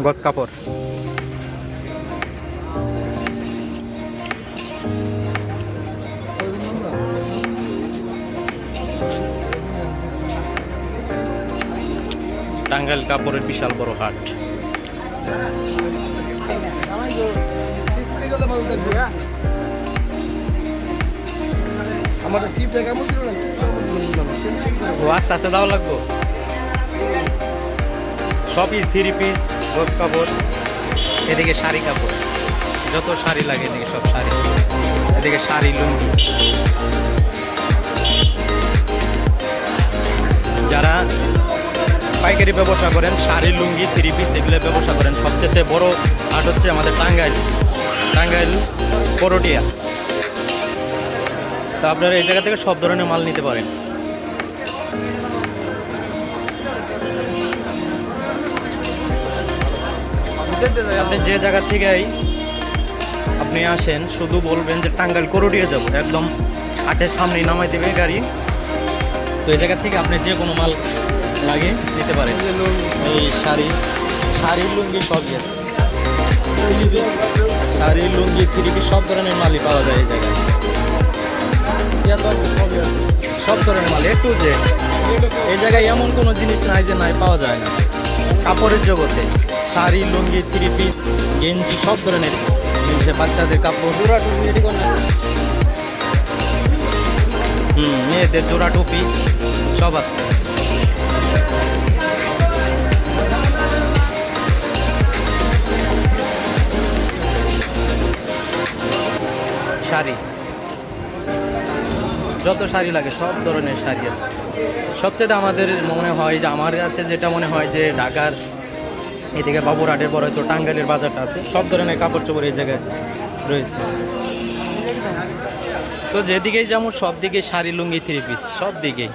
গজ কাপড়। টাঙ্গাইল কাপড়ের বিশাল বড় হাট। ও আস্তে আস্তে দেওয়া লাগবো। সবই 3 পিস গজ কাপড়। এদিকে শাড়ি কাপড়, যত শাড়ি লাগে এদিকে সব শাড়ি। এদিকে শাড়ি লুঙ্গি। যারা পাইকারি ব্যবসা করেন, শাড়ি লুঙ্গি 3 পিস এগুলো ব্যবসা করেন, সবচেয়ে বড় হাট হচ্ছে আমাদের টাঙ্গাইল করটিয়া। তো আপনারা এই জায়গা থেকে সব ধরনের মাল নিতে পারেন। আপনি যে জায়গা থেকেই আপনি আসেন, শুধু বলবেন যে টাঙ্গাইল করটিয়া যাব, একদম হাটের সামনেই নামাই দেবে গাড়ি। তো এই জায়গা থেকে আপনি যে কোনো মাল লাগে নিতে পারেন। এই শাড়ি লুঙ্গি সবই আছে। শাড়ি লুঙ্গি 3 পিস সব ধরনের মালই পাওয়া যায় এই জায়গায়। সব ধরনের মাল একটু যে এই জায়গায় এমন কোনো জিনিস নাই যে নাই, পাওয়া যায় না। কাপড়ের জগতে শাড়ি লুঙ্গি 3 পিস গেঞ্জি সব ধরনের, বাচ্চাদের কাপড়, জোড়া টুপি, মেয়েদের জোড়া টুপি সব আছে। শাড়ি, যত শাড়ি লাগে সব ধরনের শাড়ি আছে। সবচেয়ে আমাদের মনে হয় যে, আমার কাছে যেটা মনে হয় যে ঢাকার এদিকে বাবুরহাটের পর হয়তো টাঙ্গাইলের বাজারটা আছে, সব ধরনের কাপড় চোপড় এই জায়গায় রয়েছে। তো যেদিকেই যেমন সব দিকে শাড়ি লুঙ্গি 3 পিস সব দিকেই।